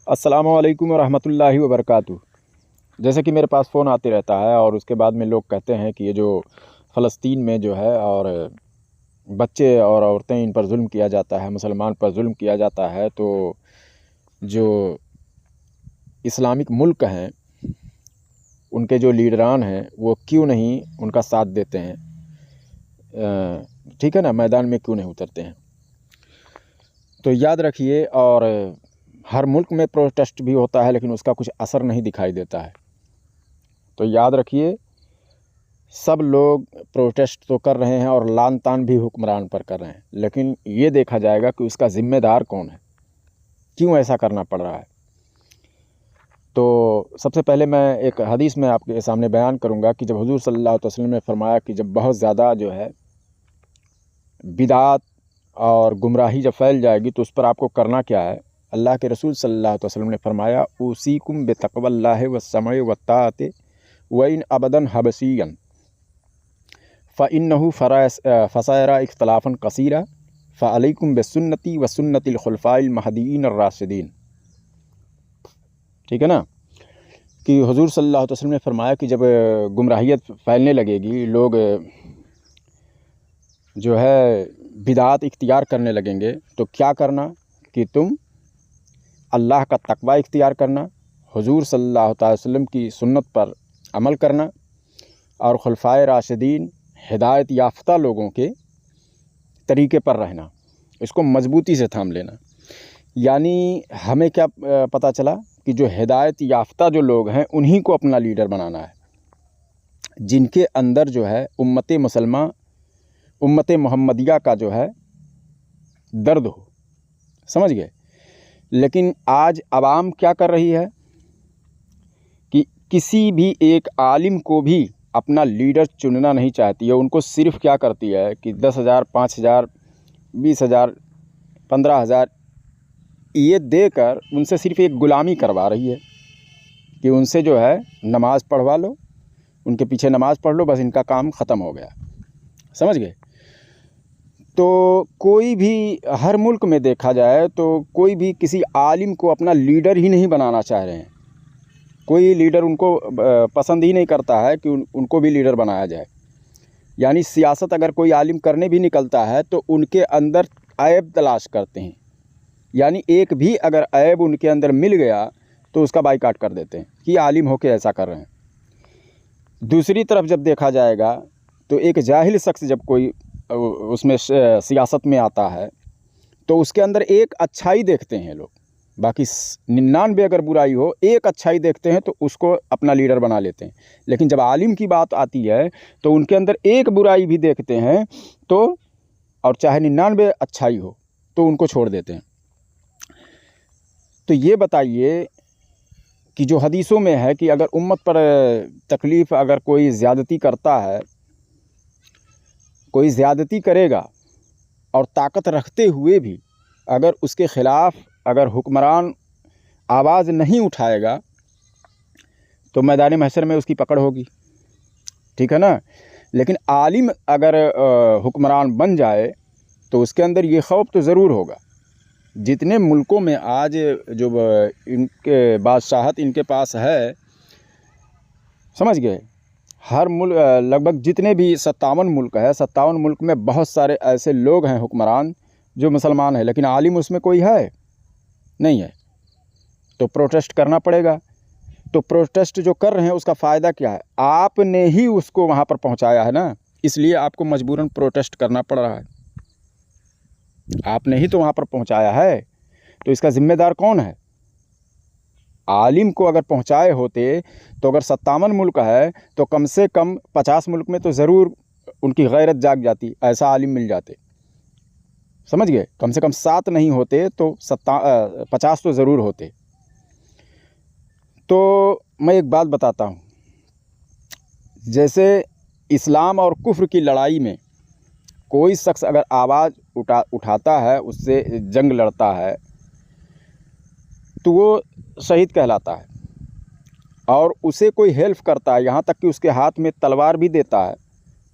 السلام علیکم ورحمۃ اللہ وبرکاتہ۔ جیسے کہ میرے پاس فون آتے رہتا ہے اور اس کے بعد میں لوگ کہتے ہیں کہ یہ جو فلسطین میں جو ہے اور بچے اور عورتیں ان پر ظلم کیا جاتا ہے، مسلمان پر ظلم کیا جاتا ہے، تو جو اسلامک ملک ہیں ان کے جو لیڈران ہیں وہ کیوں نہیں ان کا ساتھ دیتے ہیں، ٹھیک ہے نا، میدان میں کیوں نہیں اترتے ہیں۔ تو یاد رکھیے، اور ہر ملک میں پروٹیسٹ بھی ہوتا ہے لیکن اس کا کچھ اثر نہیں دکھائی دیتا ہے۔ تو یاد رکھیے، سب لوگ پروٹیسٹ تو کر رہے ہیں اور لان تان بھی حکمران پر کر رہے ہیں، لیکن یہ دیکھا جائے گا کہ اس کا ذمہ دار کون ہے، کیوں ایسا کرنا پڑ رہا ہے۔ تو سب سے پہلے میں ایک حدیث میں آپ کے سامنے بیان کروں گا کہ جب حضور صلی اللہ علیہ وسلم نے فرمایا کہ جب بہت زیادہ جو ہے بدعات اور گمراہی جب پھیل جائے گی تو اس پر آپ کو کرنا کیا ہے۔ اللہ کے رسول صلی اللہ علیہ وسلم نے فرمایا اوصیکم بتقوی اللہ والسمع والطاعۃ وان ابدا حبشیا فانہ فسیرى اختلافا کثیرا فعلیکم بسنتی وسنت الخلفاء المہدیین الراشدین، ٹھیک ہے نا، کہ حضور صلی اللہ علیہ وسلم نے فرمایا کہ جب گمراہیت پھیلنے لگے گی، لوگ جو ہے بدعات اختیار کرنے لگیں گے، تو کیا کرنا کہ تم اللہ کا تقوی اختیار کرنا، حضور صلی اللہ تعالی وسلم کی سنت پر عمل کرنا، اور خلفائے راشدین ہدایت یافتہ لوگوں کے طریقے پر رہنا، اس کو مضبوطی سے تھام لینا۔ یعنی ہمیں کیا پتہ چلا کہ جو ہدایت یافتہ جو لوگ ہیں انہی کو اپنا لیڈر بنانا ہے، جن کے اندر جو ہے امت مسلمہ، امت محمدیہ کا جو ہے درد ہو، سمجھ گئے۔ لیکن آج عوام کیا کر رہی ہے کہ کسی بھی ایک عالم کو بھی اپنا لیڈر چننا نہیں چاہتی ہے، ان کو صرف کیا کرتی ہے کہ 10,000 5,000 20,000 15,000 یہ دے کر ان سے صرف ایک غلامی کروا رہی ہے کہ ان سے جو ہے نماز پڑھوا لو، ان کے پیچھے نماز پڑھ لو، بس ان کا کام ختم ہو گیا، سمجھ گئے۔ تو کوئی بھی ہر ملک میں دیکھا جائے تو کوئی بھی کسی عالم کو اپنا لیڈر ہی نہیں بنانا چاہ رہے ہیں، کوئی لیڈر ان کو پسند ہی نہیں کرتا ہے کہ ان کو بھی لیڈر بنایا جائے۔ یعنی سیاست اگر کوئی عالم کرنے بھی نکلتا ہے تو ان کے اندر عیب تلاش کرتے ہیں، یعنی ایک بھی اگر عیب ان کے اندر مل گیا تو اس کا بائیکاٹ کر دیتے ہیں کہ عالم ہو کے ایسا کر رہے ہیں۔ دوسری طرف جب دیکھا جائے گا تو ایک جاہل شخص جب کوئی اس میں سیاست میں آتا ہے تو اس کے اندر ایک اچھائی دیکھتے ہیں لوگ، باقی 99 اگر برائی ہو، ایک اچھائی دیکھتے ہیں تو اس کو اپنا لیڈر بنا لیتے ہیں۔ لیکن جب عالم کی بات آتی ہے تو ان کے اندر ایک برائی بھی دیکھتے ہیں تو، اور چاہے 99 اچھائی ہو، تو ان کو چھوڑ دیتے ہیں۔ تو یہ بتائیے کہ جو حدیثوں میں ہے کہ اگر امت پر تکلیف، اگر کوئی زیادتی کرتا ہے، کوئی زیادتی کرے گا اور طاقت رکھتے ہوئے بھی اگر اس کے خلاف اگر حکمران آواز نہیں اٹھائے گا تو میدان محشر میں اس کی پکڑ ہوگی، ٹھیک ہے نا۔ لیکن عالم اگر حکمران بن جائے تو اس کے اندر یہ خوف تو ضرور ہوگا۔ جتنے ملکوں میں آج جو ان کے بادشاہت ان کے پاس ہے، سمجھ گئے، ہر ملک لگ بھگ جتنے بھی 57 ملک ہے، 57 ملک میں بہت سارے ایسے لوگ ہیں حکمران جو مسلمان ہیں، لیکن عالم اس میں کوئی ہے نہیں ہے، تو پروٹیسٹ کرنا پڑے گا۔ تو پروٹیسٹ جو کر رہے ہیں اس کا فائدہ کیا ہے؟ آپ نے ہی اس کو وہاں پر پہنچایا ہے نا، اس لیے آپ کو مجبوراً پروٹیسٹ کرنا پڑ رہا ہے، آپ نے ہی تو وہاں پر پہنچایا ہے، تو اس کا ذمہ دار کون ہے؟ عالم کو اگر پہنچائے ہوتے تو اگر 57 ملک ہے تو کم سے کم 50 ملک میں تو ضرور ان کی غیرت جاگ جاتی، ایسا عالم مل جاتے، سمجھ گئے۔ کم سے کم 7 نہیں ہوتے تو 50 تو ضرور ہوتے۔ تو میں ایک بات بتاتا ہوں، جیسے اسلام اور کفر کی لڑائی میں کوئی شخص اگر آواز اٹھاتا ہے، اس سے جنگ لڑتا ہے تو وہ شہید کہلاتا ہے، اور اسے کوئی ہیلپ کرتا ہے، یہاں تک کہ اس کے ہاتھ میں تلوار بھی دیتا ہے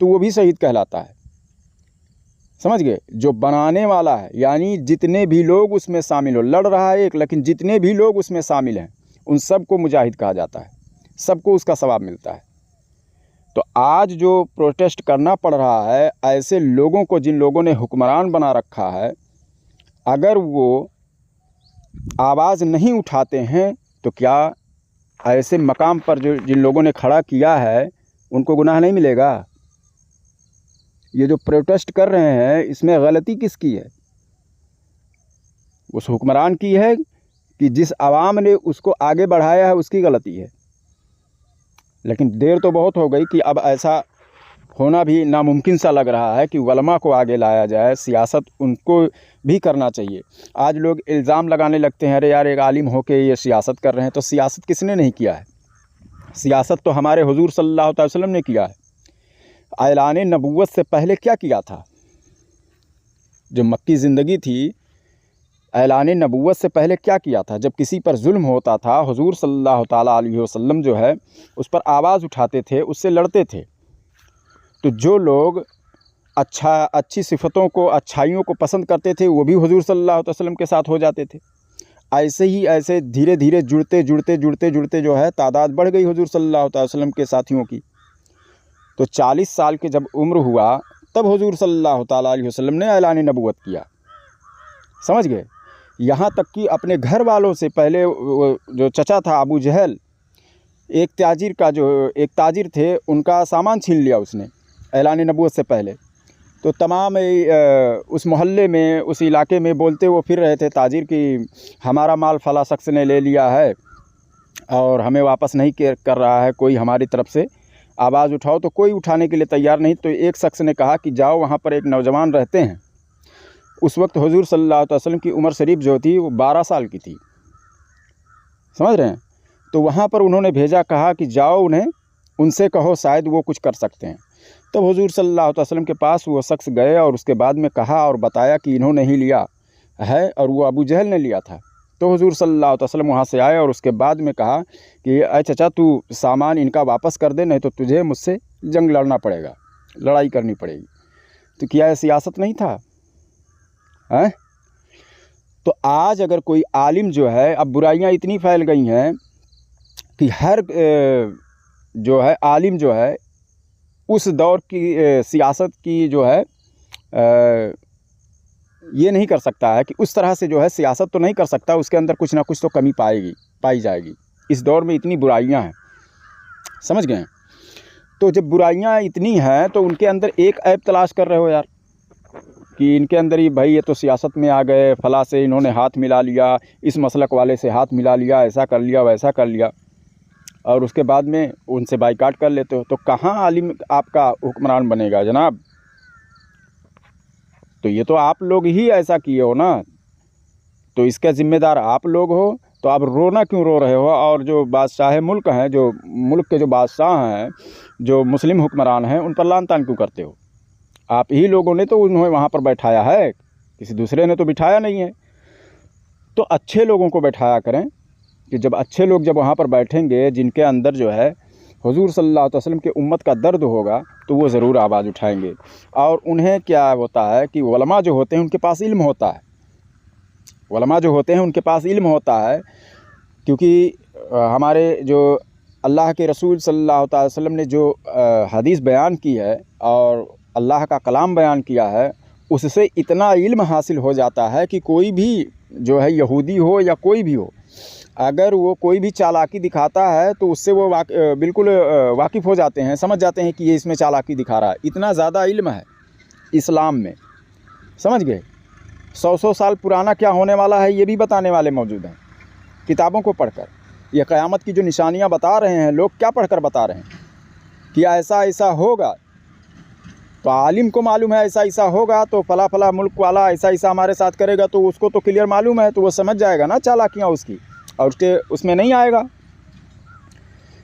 تو وہ بھی شہید کہلاتا ہے، سمجھ گئے؟ جو بنانے والا ہے، یعنی جتنے بھی لوگ اس میں شامل ہو، لڑ رہا ہے ایک، لیکن جتنے بھی لوگ اس میں شامل ہیں ان سب کو مجاہد کہا جاتا ہے، سب کو اس کا ثواب ملتا ہے۔ تو آج جو پروٹیسٹ کرنا پڑ رہا ہے ایسے لوگوں کو، جن لوگوں نے حکمران بنا رکھا ہے، اگر وہ آواز نہیں اٹھاتے ہیں تو کیا ایسے مقام پر جو جن لوگوں نے کھڑا کیا ہے ان کو گناہ نہیں ملے گا؟ یہ جو پروٹیسٹ کر رہے ہیں اس میں غلطی کس کی ہے؟ اس حکمران کی ہے کہ جس عوام نے اس کو آگے بڑھایا ہے اس کی غلطی ہے؟ لیکن دیر تو بہت ہو گئی کہ اب ایسا ہونا بھی ناممکن سا لگ رہا ہے کہ علماء کو آگے لایا جائے، سیاست ان کو بھی کرنا چاہیے۔ آج لوگ الزام لگانے لگتے ہیں، ارے یار ایک عالم ہو کے یہ سیاست کر رہے ہیں، تو سیاست کس نے نہیں کیا ہے؟ سیاست تو ہمارے حضور صلی اللہ علیہ وسلم نے کیا ہے۔ اعلان نبوت سے پہلے کیا کیا تھا؟ جو مکی زندگی تھی، اعلان نبوت سے پہلے کیا کیا تھا؟ جب کسی پر ظلم ہوتا تھا حضور صلی اللہ تعالیٰ علیہ وسلم جو ہے اس پر آواز اٹھاتے تھے، اس سے لڑتے تھے۔ تو جو لوگ اچھی صفتوں کو، اچھائیوں کو پسند کرتے تھے وہ بھی حضور صلی اللہ علیہ وسلم کے ساتھ ہو جاتے تھے۔ ایسے دھیرے دھیرے جڑتے جو ہے تعداد بڑھ گئی حضور صلی اللہ علیہ وسلم کے ساتھیوں کی۔ تو 40 سال کے جب عمر ہوا تب حضور صلی اللہ تعالیٰ علیہ وسلم نے اعلان نبوت کیا، سمجھ گئے؟ یہاں تک کہ اپنے گھر والوں سے پہلے جو چچا تھا ابو جہل، ایک تاجر تھے، ان کا سامان چھین لیا اس نے اعلان نبوت سے پہلے۔ تو تمام اس محلے میں، اس علاقے میں بولتے وہ پھر رہے تھے تاجر کہ ہمارا مال فلاں شخص نے لے لیا ہے اور ہمیں واپس نہیں کر رہا ہے، کوئی ہماری طرف سے آواز اٹھاؤ۔ تو کوئی اٹھانے کے لیے تیار نہیں۔ تو ایک شخص نے کہا کہ جاؤ، وہاں پر ایک نوجوان رہتے ہیں۔ اس وقت حضور صلی اللہ علیہ وسلم کی عمر شریف جو تھی وہ 12 سال کی تھی، سمجھ رہے ہیں؟ تو وہاں پر انہوں نے بھیجا، کہا کہ جاؤ ان سے کہو شاید وہ کچھ کر سکتے ہیں۔ تب حضور صلی اللہ علیہ وسلم کے پاس وہ شخص گئے اور اس کے بعد میں کہا اور بتایا کہ انہوں نے ہی لیا ہے اور وہ ابو جہل نے لیا تھا۔ تو حضور صلی اللہ علیہ وسلم وہاں سے آئے اور اس کے بعد میں کہا کہ اے چچا، تو سامان ان کا واپس کر دے، نہیں تو تجھے مجھ سے جنگ لڑنا پڑے گا، لڑائی کرنی پڑے گی۔ تو کیا یہ سیاست نہیں تھا؟ تو آج اگر کوئی عالم جو ہے، اب برائیاں اتنی پھیل گئی ہیں کہ ہر جو ہے عالم جو ہے اس دور کی سیاست کی جو ہے یہ نہیں کر سکتا ہے کہ اس طرح سے جو ہے سیاست تو نہیں کر سکتا، اس کے اندر کچھ نہ کچھ تو کمی پائی جائے گی۔ اس دور میں اتنی برائیاں ہیں، سمجھ گئے؟ تو جب برائیاں اتنی ہیں تو ان کے اندر ایک عیب تلاش کر رہے ہو یار، کہ ان کے اندر ہی بھائی یہ تو سیاست میں آ گئے، فلاں سے انہوں نے ہاتھ ملا لیا، اس مسلک والے سے ہاتھ ملا لیا، ایسا کر لیا ویسا کر لیا، اور اس کے بعد میں ان سے بائیکاٹ کر لیتے ہو۔ تو کہاں عالم آپ کا حکمران بنے گا جناب؟ تو یہ تو آپ لوگ ہی ایسا کیے ہو نا، تو اس کا ذمہ دار آپ لوگ ہو۔ تو آپ رونا کیوں رو رہے ہو؟ اور جو بادشاہ ملک ہیں، جو ملک کے جو بادشاہ ہیں، جو مسلم حکمران ہیں، ان پر لعن طعن کیوں کرتے ہو؟ آپ ہی لوگوں نے تو انہیں وہاں پر بیٹھایا ہے، کسی دوسرے نے تو بٹھایا نہیں ہے۔ تو اچھے لوگوں کو بیٹھایا کریں، کہ جب اچھے لوگ جب وہاں پر بیٹھیں گے، جن کے اندر جو ہے حضور صلی اللہ علیہ وسلم کے امت کا درد ہوگا، تو وہ ضرور آواز اٹھائیں گے۔ اور انہیں کیا ہوتا ہے کہ علماء جو ہوتے ہیں ان کے پاس علم ہوتا ہے، علماء جو ہوتے ہیں ان کے پاس علم ہوتا ہے، کیونکہ ہمارے جو اللہ کے رسول صلی اللہ تعالی وسلم نے جو حدیث بیان کی ہے اور اللہ کا کلام بیان کیا ہے، اس سے اتنا علم حاصل ہو جاتا ہے کہ کوئی بھی جو ہے یہودی ہو یا کوئی بھی ہو، اگر وہ کوئی بھی چالاکی دکھاتا ہے تو اس سے وہ بالکل واقف ہو جاتے ہیں، سمجھ جاتے ہیں کہ یہ اس میں چالاکی دکھا رہا ہے۔ اتنا زیادہ علم ہے اسلام میں، سمجھ گئے؟ 100 سال پرانا کیا ہونے والا ہے یہ بھی بتانے والے موجود ہیں کتابوں کو پڑھ کر۔ یہ قیامت کی جو نشانیاں بتا رہے ہیں لوگ، کیا پڑھ کر بتا رہے ہیں کہ ایسا ایسا ہوگا۔ تو عالم کو معلوم ہے ایسا ایسا ہوگا، تو فلاں فلاں ملک والا ایسا ایسا ہمارے ساتھ کرے گا، تو اس کو تو کلیئر معلوم ہے، تو وہ سمجھ جائے گا نا چالاکیاں اس کی، اور اس میں نہیں آئے گا۔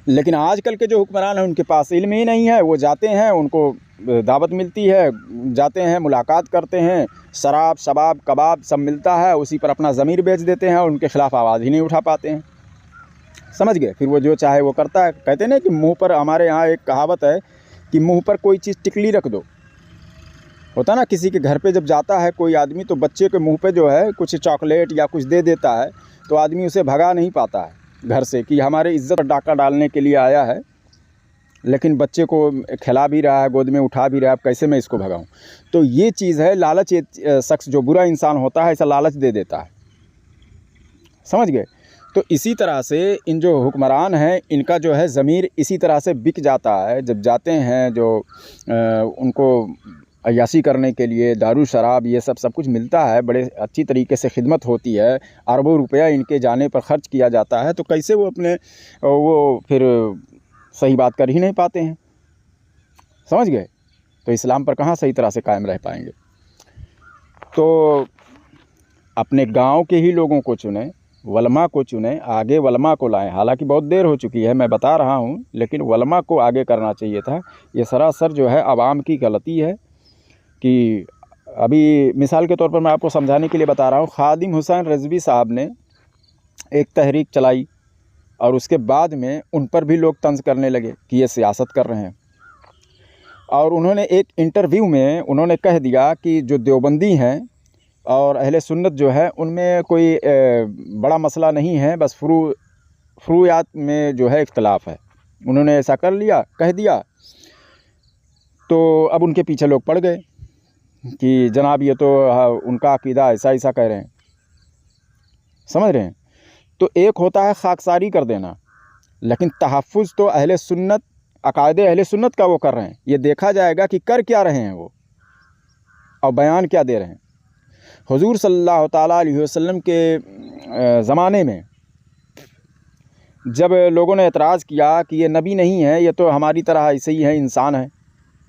لیکن آج کل کے جو حکمران ہیں ان کے پاس علم ہی نہیں ہے، وہ جاتے ہیں، ان کو دعوت ملتی ہے، جاتے ہیں، ملاقات کرتے ہیں، شراب شباب کباب سب ملتا ہے، اسی پر اپنا ضمیر بیچ دیتے ہیں اور ان کے خلاف آواز ہی نہیں اٹھا پاتے ہیں، سمجھ گئے؟ پھر وہ جو چاہے وہ کرتا ہے۔ کہتے ہیں نا کہ منہ پر، ہمارے یہاں ایک کہاوت ہے کہ منہ پر کوئی چیز ٹکلی رکھ دو ہوتا نا کسی کے گھر پہ جب جاتا ہے کوئی آدمی تو بچے کے منہ پہ جو ہے کچھ چاکلیٹ یا کچھ دے دیتا ہے تو آدمی اسے بھگا نہیں پاتا ہے گھر سے کہ ہمارے عزت پر ڈاکہ ڈالنے کے لیے آیا ہے، لیکن بچے کو کھلا بھی رہا ہے، گود میں اٹھا بھی رہا ہے، اب کیسے میں اس کو بھگاؤں؟ تو یہ چیز ہے لالچ، شخص جو برا انسان ہوتا ہے ایسا لالچ دے دیتا ہے، سمجھ گئے؟ تو اسی طرح سے ان جو حکمران ہیں ان کا جو ہے ضمیر اسی طرح سے بک جاتا ہے، جب جاتے ہیں جو ان کو عیاشی کرنے کے لیے دارو شراب یہ سب کچھ ملتا ہے، بڑے اچھی طریقے سے خدمت ہوتی ہے، اربوں روپیہ ان کے جانے پر خرچ کیا جاتا ہے، تو کیسے وہ اپنے وہ پھر صحیح بات کر ہی نہیں پاتے ہیں، سمجھ گئے؟ تو اسلام پر کہاں صحیح طرح سے قائم رہ پائیں گے؟ تو اپنے گاؤں کے ہی لوگوں کو چنیں، علماء کو چنیں، آگے علماء کو لائیں، حالانکہ بہت دیر ہو چکی ہے میں بتا رہا ہوں، لیکن علماء کو آگے کرنا چاہیے تھا۔ یہ سراسر جو ہے عوام کی غلطی ہے کہ ابھی مثال کے طور پر میں آپ کو سمجھانے کے لیے بتا رہا ہوں، خادم حسین رضوی صاحب نے ایک تحریک چلائی اور اس کے بعد میں ان پر بھی لوگ طنز کرنے لگے کہ یہ سیاست کر رہے ہیں، اور انہوں نے ایک انٹرویو میں انہوں نے کہہ دیا کہ جو دیوبندی ہیں اور اہل سنت جو ہے ان میں کوئی بڑا مسئلہ نہیں ہے، بس فروعات میں جو ہے اختلاف ہے، انہوں نے ایسا کہہ دیا۔ تو اب ان کے پیچھے لوگ پڑ گئے کہ جناب یہ تو ان کا عقیدہ ایسا کہہ رہے ہیں، سمجھ رہے ہیں؟ تو ایک ہوتا ہے خاکساری کر دینا، لیکن تحفظ تو اہل سنت، عقائد اہل سنت کا وہ کر رہے ہیں، یہ دیکھا جائے گا کہ کر کیا رہے ہیں وہ اور بیان کیا دے رہے ہیں۔ حضور صلی اللہ تعالیٰ علیہ وسلم کے زمانے میں جب لوگوں نے اعتراض کیا کہ یہ نبی نہیں ہے، یہ تو ہماری طرح ایسے ہی ہے، انسان ہے،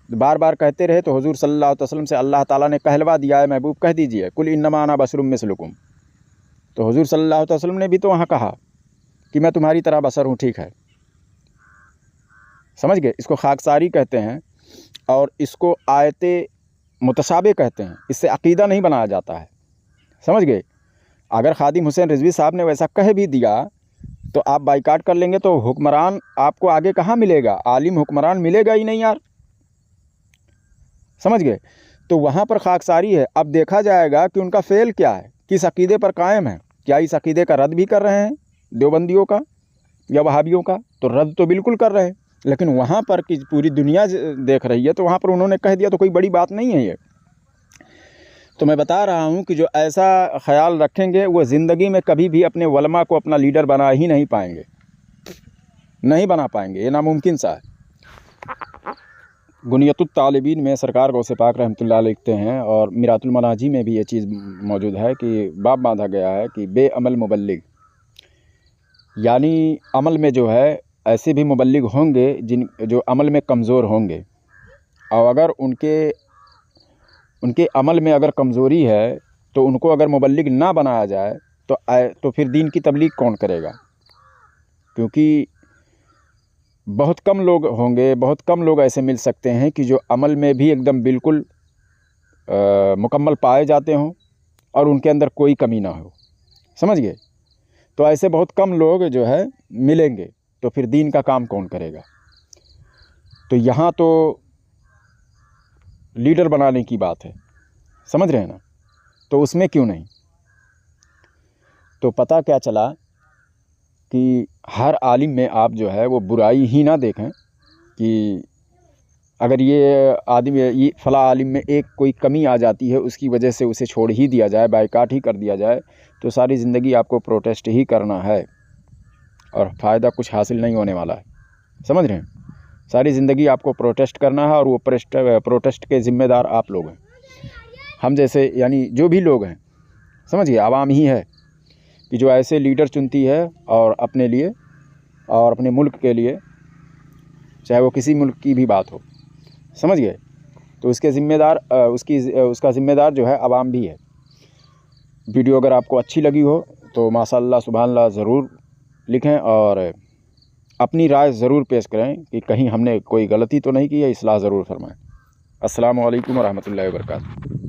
بار بار کہتے رہے، تو حضور صلی اللہ علیہ وسلم سے اللہ تعالیٰ نے کہلوا دیا ہے، محبوب کہہ دیجئے قل انما انا بشر مثلکم۔ تو حضور صلی اللہ علیہ وسلم نے بھی تو وہاں کہا کہ میں تمہاری طرح بشر ہوں، ٹھیک ہے، سمجھ گئے؟ اس کو خاکساری کہتے ہیں اور اس کو آیت متشابہ کہتے ہیں، اس سے عقیدہ نہیں بنایا جاتا ہے، سمجھ گئے؟ اگر خادم حسین رضوی صاحب نے ویسا کہہ بھی دیا تو آپ بائیکاٹ کر لیں گے تو حکمران آپ کو آگے کہاں ملے گا؟ عالم حکمران ملے گا ہی نہیں یار، سمجھ گئے؟ تو وہاں پر خاکساری ہے۔ اب دیکھا جائے گا کہ ان کا فعل کیا ہے، کس عقیدے پر قائم ہے، کیا اس عقیدے کا رد بھی کر رہے ہیں دیوبندیوں کا یا وہابیوں کا؟ تو رد تو بالکل کر رہے ہیں، لیکن وہاں پر کہ پوری دنیا دیکھ رہی ہے تو وہاں پر انہوں نے کہہ دیا تو کوئی بڑی بات نہیں ہے یہ۔ تو میں بتا رہا ہوں کہ جو ایسا خیال رکھیں گے وہ زندگی میں کبھی بھی اپنے علماء کو اپنا لیڈر بنا ہی نہیں پائیں گے، نہیں بنا پائیں گے، یہ ناممکن سا ہے۔ غنیۃ الطالبین میں سرکار غوث پاک رحمۃ اللہ علیہ لکھتے ہیں، اور میرات المناجی میں بھی یہ چیز موجود ہے کہ باب باندھا گیا ہے کہ بے عمل مبلغ، یعنی عمل میں جو ہے ایسے بھی مبلغ ہوں گے جو عمل میں کمزور ہوں گے، اور اگر ان کے عمل میں اگر کمزوری ہے تو ان کو اگر مبلغ نہ بنایا جائے تو پھر دین کی تبلیغ کون کرے گا؟ کیونکہ بہت کم لوگ ہوں گے، بہت کم لوگ ایسے مل سکتے ہیں کہ جو عمل میں بھی ایک دم بالکل مکمل پائے جاتے ہوں اور ان کے اندر کوئی کمی نہ ہو، سمجھ گئے؟ تو ایسے بہت کم لوگ جو ہے ملیں گے، تو پھر دین کا کام کون کرے گا؟ تو یہاں تو لیڈر بنانے کی بات ہے، سمجھ رہے ہیں نا؟ تو اس میں کیوں نہیں؟ تو پتہ کیا چلا کہ ہر عالم میں آپ جو ہے وہ برائی ہی نہ دیکھیں کہ اگر یہ آدمی فلاں عالم میں ایک کوئی کمی آ جاتی ہے اس کی وجہ سے اسے چھوڑ ہی دیا جائے، بائیکاٹ ہی کر دیا جائے، تو ساری زندگی آپ کو پروٹیسٹ ہی کرنا ہے اور فائدہ کچھ حاصل نہیں ہونے والا ہے، سمجھ رہے ہیں؟ ساری زندگی آپ کو پروٹیسٹ کرنا ہے، اور وہ پروٹیسٹ کے ذمہ دار آپ لوگ ہیں، ہم جیسے یعنی جو بھی لوگ ہیں، سمجھیے عوام ہی ہے کہ جو ایسے لیڈر چنتی ہے اور اپنے لیے اور اپنے ملک کے لیے، چاہے وہ کسی ملک کی بھی بات ہو، سمجھ گئے؟ تو اس کے ذمہ دار اس کا ذمہ دار جو ہے عوام بھی ہے۔ ویڈیو اگر آپ کو اچھی لگی ہو تو ماشاء اللہ سبحان اللہ ضرور لکھیں اور اپنی رائے ضرور پیش کریں کہ کہیں ہم نے کوئی غلطی تو نہیں کی ہے، اصلاح ضرور فرمائیں۔ السلام علیکم ورحمۃ اللہ وبرکاتہ۔